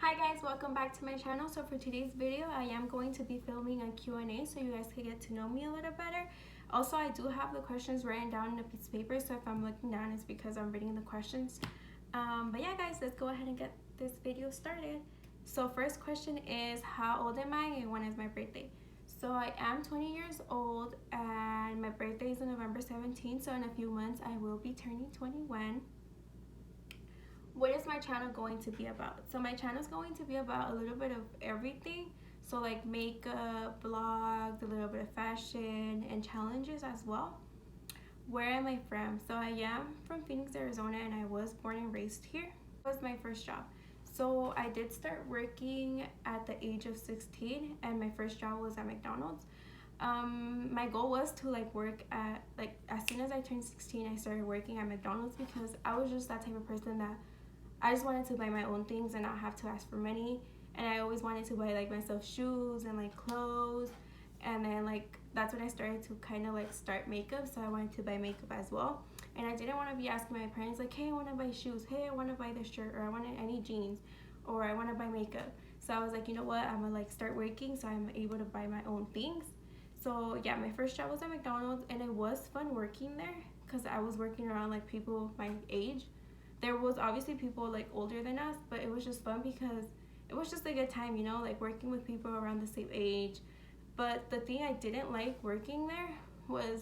Hi guys, welcome back to my channel. So for today's video, I am going to be filming a Q&A so you guys can get to know me a little better. Also, I do have the questions written down in a piece of paper, so if I'm looking down, it's because I'm reading the questions. But yeah guys, let's go ahead and get this video started. So first question is, how old am I and when is my birthday? So I am 20 years old and my birthday is on November 17th, so in a few months I will be turning 21. What is my channel going to be about? So my channel is going to be about a little bit of everything. So like makeup, vlogs, a little bit of fashion, and challenges as well. Where am I from? So I am from Phoenix, Arizona, and I was born and raised here. It was my first job. So I did start working at the age of 16, and my first job was at McDonald's. My goal was to work at as soon as I turned 16, I started working at McDonald's because I was just that type of person that I just wanted to buy my own things and not have to ask for money. And I always wanted to buy myself shoes and clothes. And then that's when I started to kind of start makeup. So I wanted to buy makeup as well. And I didn't want to be asking my parents hey, I want to buy shoes. Hey, I want to buy this shirt, or I need jeans, or I want to buy makeup. So I was like, you know what? I'm gonna start working so I'm able to buy my own things. So yeah, my first job was at McDonald's, and it was fun working there because I was working around people my age. There was obviously people older than us, but it was just fun because it was just a good time, working with people around the same age. But the thing I didn't like working there was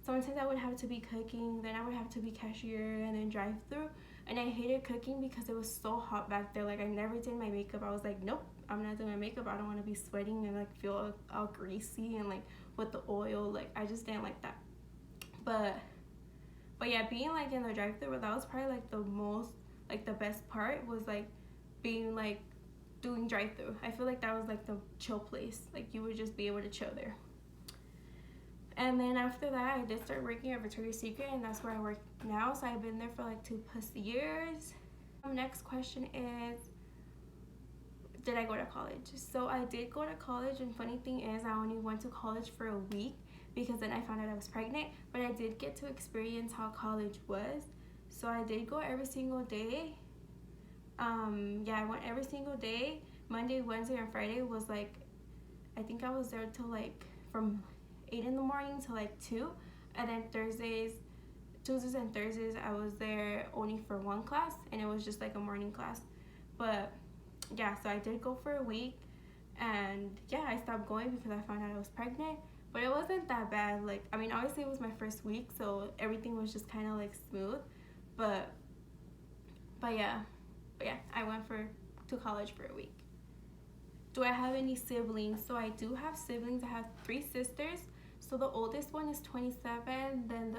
sometimes I would have to be cooking, then I would have to be cashier and then drive through. And I hated cooking because it was so hot back there. I never did my makeup. I was like, nope, I'm not doing my makeup. I don't want to be sweating and feel all greasy and with the oil. I just didn't like that. But yeah, being in the drive-thru, that was probably the most the best part was being doing drive-thru. I feel that was the chill place. You would just be able to chill there. And then after that, I did start working at Victoria's Secret, and that's where I work now. So I've been there for 2+ years. Next question is, did I go to college? So I did go to college, and funny thing is I only went to college for a week because then I found out I was pregnant, but I did get to experience how college was. So I did go every single day. Yeah, I went every single day. Monday, Wednesday, and Friday was I think I was there till from 8 in the morning to 2. And then Tuesdays and Thursdays I was there only for one class, and it was just a morning class. But yeah, so I did go for a week, and yeah, I stopped going because I found out I was pregnant. But it wasn't that bad. I mean, obviously it was my first week, so everything was just kind of smooth. But yeah, I went to college for a week. Do I have any siblings? So I do have siblings. I have 3 sisters. So the oldest one is 27. Then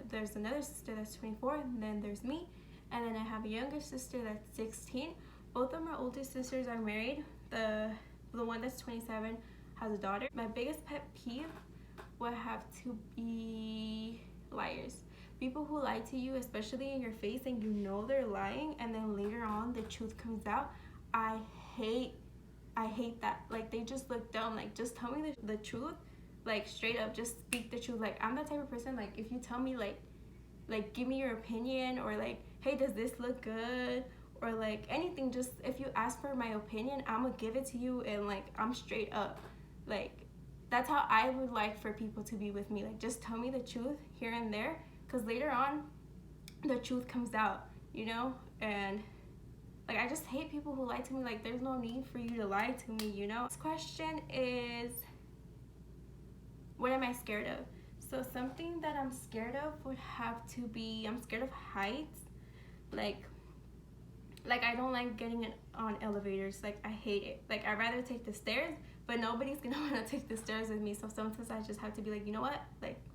there's another sister that's 24. And then there's me. And then I have a younger sister that's 16. Both of my older sisters are married. The one that's 27 has a daughter. My biggest pet peeve would have to be liars. People who lie to you, especially in your face, and you know they're lying, and then later on the truth comes out. I hate that. They just look dumb. Just tell me the truth. Straight up, just speak the truth. I'm that type of person, if you tell me give me your opinion, or hey, does this look good, or anything, just if you ask for my opinion, I'm gonna give it to you, and I'm straight up. That's how I would like for people to be with me. Just tell me the truth here and there, because later on the truth comes out, and I just hate people who lie to me. There's no need for you to lie to me, This question is, what am I scared of? So something that I'm scared of would have to be, I'm scared of heights. I don't like getting on elevators. I hate it. I'd rather take the stairs, but nobody's gonna want to take the stairs with me. So sometimes I just have to be you know what?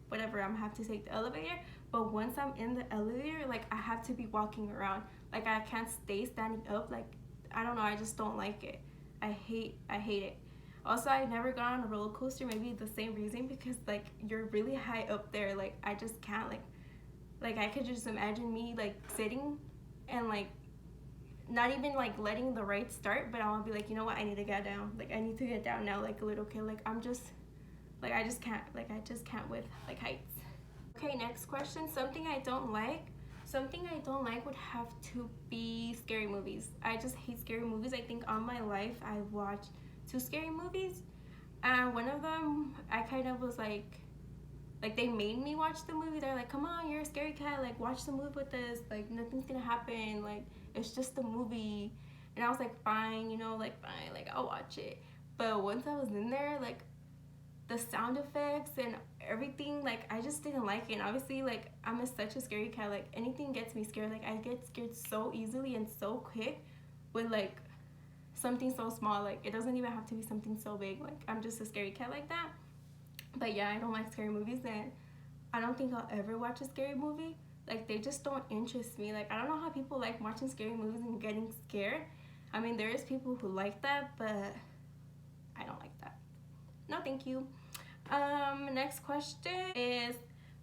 Whatever, I'm gonna have to take the elevator. But once I'm in the elevator, I have to be walking around. I can't stay standing up. I don't know, I just don't like it. I hate it. Also, I never got on a roller coaster, maybe the same reason, because you're really high up there. I just can't I could just imagine me sitting and not even letting the ride start, but I'll be you know what, I need to get down. I need to get down now a little kid. I'm just I just can't with heights. Okay, next question. Something I don't like. So something I don't like would have to be scary movies. I just hate scary movies. I think all my life I've watched 2 scary movies, and one of them I kind of was like they made me watch the movie. They're like, come on, you're a scary cat, like watch the movie with us, like nothing's gonna happen, like it's just a movie. And I was like, fine, you know, like fine, like I'll watch it. But once I was in there, like the sound effects and everything, like I just didn't like it. And obviously, like I'm such a scary cat, like anything gets me scared. Like I get scared so easily and so quick with like something so small. Like it doesn't even have to be something so big. Like I'm just a scary cat like that. But yeah, I don't like scary movies, and I don't think I'll ever watch a scary movie. Like they just don't interest me. Like I don't know how people like watching scary movies and getting scared. I mean, there is people who like that, but I don't like that. No, thank you. Next question is,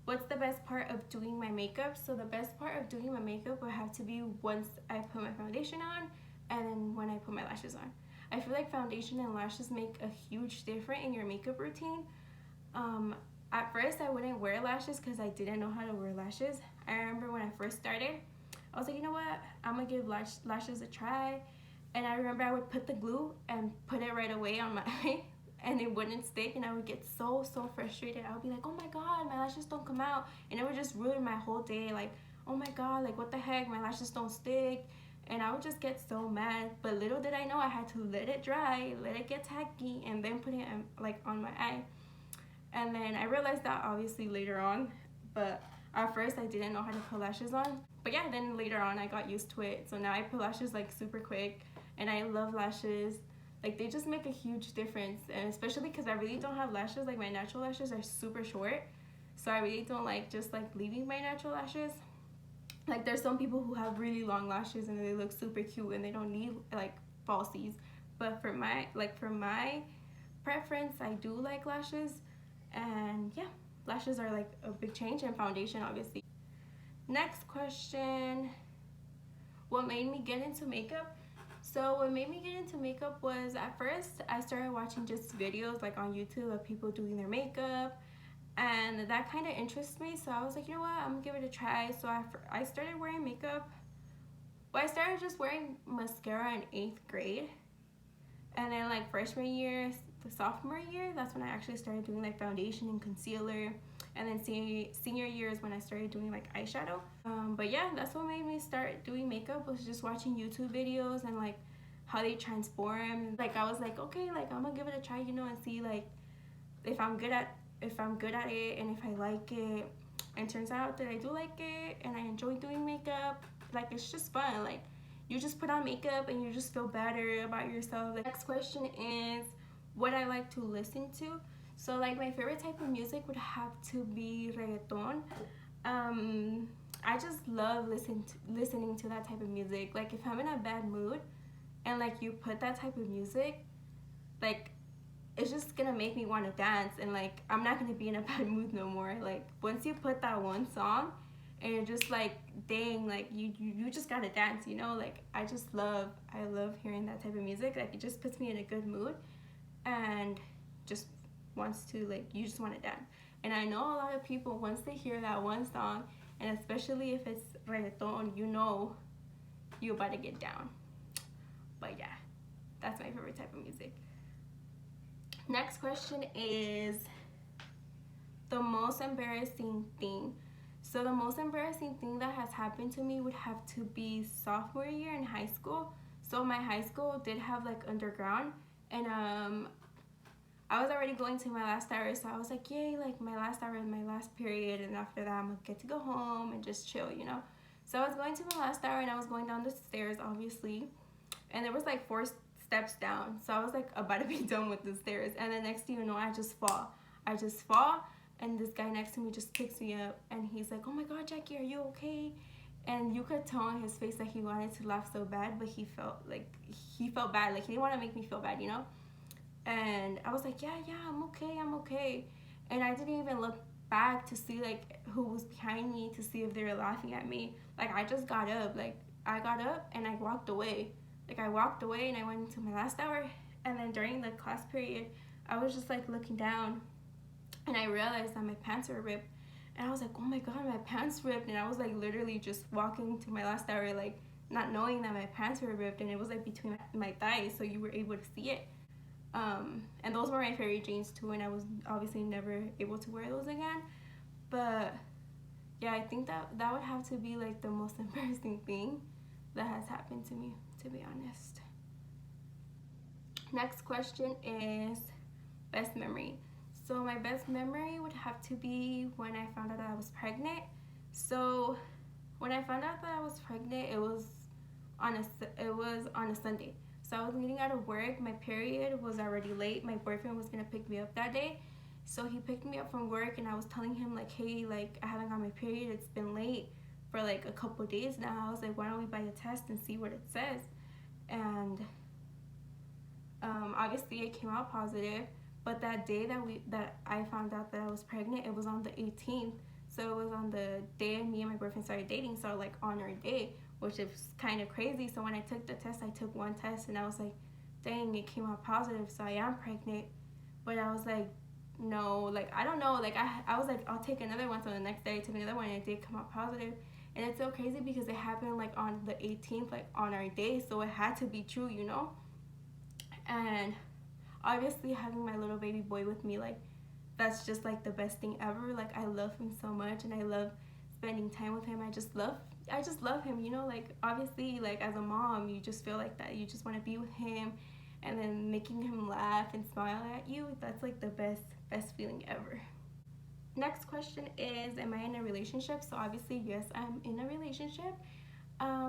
what's the best part of doing my makeup? So the best part of doing my makeup would have to be once I put my foundation on and then when I put my lashes on. I feel like foundation and lashes make a huge difference in your makeup routine. At first I wouldn't wear lashes because I didn't know how to wear lashes. I remember when I first started, I was like, you know what, I'm gonna give lashes a try. And I remember I would put the glue and put it right away on my eye and it wouldn't stick, and I would get so frustrated. I would be like, oh my god, my lashes don't come out, and it would just ruin my whole day. Like, oh my god, like what the heck, my lashes don't stick. And I would just get so mad. But little did I know I had to let it dry, let it get tacky, and then put it like on my eye. And then I realized that obviously later on, but at first I didn't know how to put lashes on. But yeah, then later on I got used to it. So now I put lashes like super quick, and I love lashes. Like they just make a huge difference, and especially because I really don't have lashes. Like my natural lashes are super short, so I really don't like just like leaving my natural lashes. Like there's some people who have really long lashes and they look super cute and they don't need like falsies. But for my preference, I do like lashes. And yeah, lashes are like a big change, and foundation obviously. Next question, what made me get into makeup? So what made me get into makeup was, at first I started watching just videos like on YouTube of people doing their makeup, and that kind of interests me. So I was like, you know what, I'm gonna give it a try. So I started wearing makeup. Well, I started just wearing mascara in 8th grade, and then like freshman year, the sophomore year, that's when I actually started doing like foundation and concealer. And then senior year is when I started doing like eyeshadow. But yeah, that's what made me start doing makeup, was just watching YouTube videos and like how they transform. Like I was like, okay, like I'm gonna give it a try, you know, and see like if I'm good at it and if I like it. And turns out that I do like it and I enjoy doing makeup. Like it's just fun. Like you just put on makeup and you just feel better about yourself. The next question is what I like to listen to. So like my favorite type of music would have to be reggaeton. I just love listening to that type of music. Like if I'm in a bad mood and like you put that type of music, like it's just gonna make me want to dance, and like I'm not gonna be in a bad mood no more. Like once you put that one song and you're just like, dang, like you just gotta dance, you know. Like I love hearing that type of music. Like it just puts me in a good mood and just wants to, like, you just want to dance. And I know a lot of people, once they hear that one song, and especially if it's reggaeton, you know you're about to get down. But yeah, that's my favorite type of music. Next question is the most embarrassing thing. So the most embarrassing thing that has happened to me would have to be sophomore year in high school. So my high school did have like underground, and I was already going to my last hour, so I was like, yay, like my last hour is my last period, and after that I'm gonna get to go home and just chill, you know. So I was going to my last hour and I was going down the stairs, obviously, and there was like 4 steps down. So I was like about to be done with the stairs, and then next thing you know, I just fall, and this guy next to me just picks me up and he's like, oh my god, Jackie, are you okay? And you could tell on his face that he wanted to laugh so bad, but he felt bad, like he didn't want to make me feel bad, you know. And I was like, yeah, I'm okay. And I didn't even look back to see like who was behind me, to see if they were laughing at me. Like I just got up, like I got up and I walked away. Like I walked away and I went into my last hour. And then during the class period, I was just like looking down and I realized that my pants were ripped. And I was like, oh my god, my pants ripped. And I was like literally just walking to my last shower, like not knowing that my pants were ripped, and it was like between my thighs, so you were able to see it. And those were my favorite jeans too, and I was obviously never able to wear those again. But yeah, I think that would have to be like the most embarrassing thing that has happened to me, to be honest. Next question is best memory. So my best memory would have to be when I found out that I was pregnant. So when I found out that I was pregnant, it was on a Sunday. So I was getting out of work. My period was already late. My boyfriend was gonna pick me up that day. So he picked me up from work, and I was telling him like, hey, like I haven't got my period. It's been late for like a couple days now. I was like, why don't we buy a test and see what it says? And obviously it came out positive. But that day that I found out that I was pregnant, it was on the 18th. So it was on the day me and my boyfriend started dating. So like on our day, which is kind of crazy. So when I took the test, I took one test, and I was like, dang, it came out positive. So I am pregnant. But I was like, no, like I don't know. Like I was like, I'll take another one. So the next day I took another one, and it did come out positive. And it's so crazy because it happened like on the 18th, like on our day. So it had to be true, you know? And obviously having my little baby boy with me, like that's just like the best thing ever. Like I love him so much, and I love spending time with him. I just love him, you know? Like obviously, like as a mom, you just feel like that. You just want to be with him, and then making him laugh and smile at you. That's like the best feeling ever. Next question is, am I in a relationship? So obviously, yes, I'm in a relationship.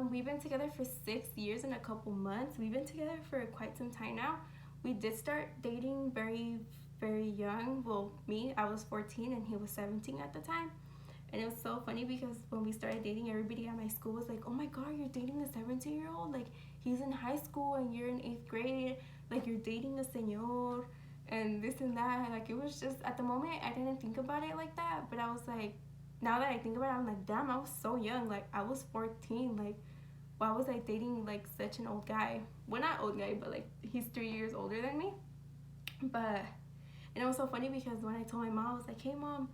We've been together for 6 years and a couple months. We've been together for quite some time now. We did start dating very young. Well, me, I was 14 and he was 17 at the time. And it was so funny because when we started dating, everybody at my school was like, oh my god, you're dating a 17-year-old? Like, he's in high school and you're in 8th grade. Like, you're dating a señor and this and that. Like, it was just, at the moment, I didn't think about it like that. But I was like, now that I think about it, I'm like, damn, I was so young. Like, I was 14. Like, why was I dating, like, such an old guy? Well, not old guy, but, like, he's 3 years older than me. But, and it was so funny because when I told my mom, I was like, hey, mom,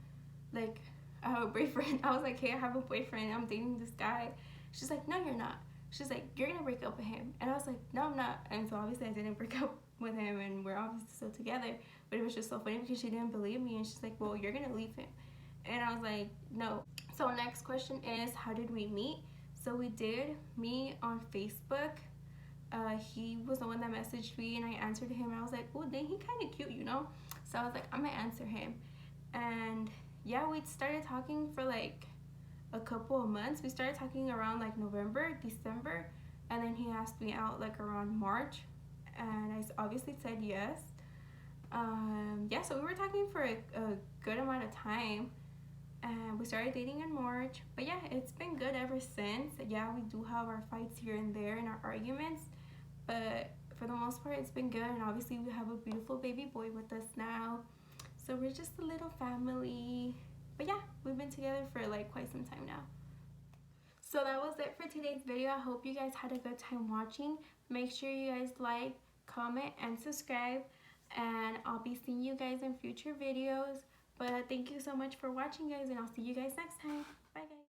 like, I have a boyfriend. I was like, hey, I have a boyfriend. I'm dating this guy. She's like, no, you're not. She's like, you're going to break up with him. And I was like, no, I'm not. And so obviously I didn't break up with him, and we're obviously still together. But it was just so funny because she didn't believe me. And she's like, well, you're going to leave him. And I was like, no. So next question is, how did we meet? So we did meet on Facebook. He was the one that messaged me, and I answered him. And I was like, oh, dang, he kind of cute, you know? So I was like, I'm going to answer him. And yeah, we started talking for like a couple of months. We started talking around like November, December, and then he asked me out like around March, and I obviously said yes. Yeah, so we were talking for a good amount of time, and we started dating in March. But yeah, it's been good ever since. Yeah, we do have our fights here and there and our arguments, but for the most part, it's been good. And obviously, we have a beautiful baby boy with us now. So we're just a little family. But yeah, we've been together for like quite some time now. So that was it for today's video. I hope you guys had a good time watching. Make sure you guys like, comment, and subscribe. And I'll be seeing you guys in future videos. But thank you so much for watching, guys, and I'll see you guys next time. Bye, guys.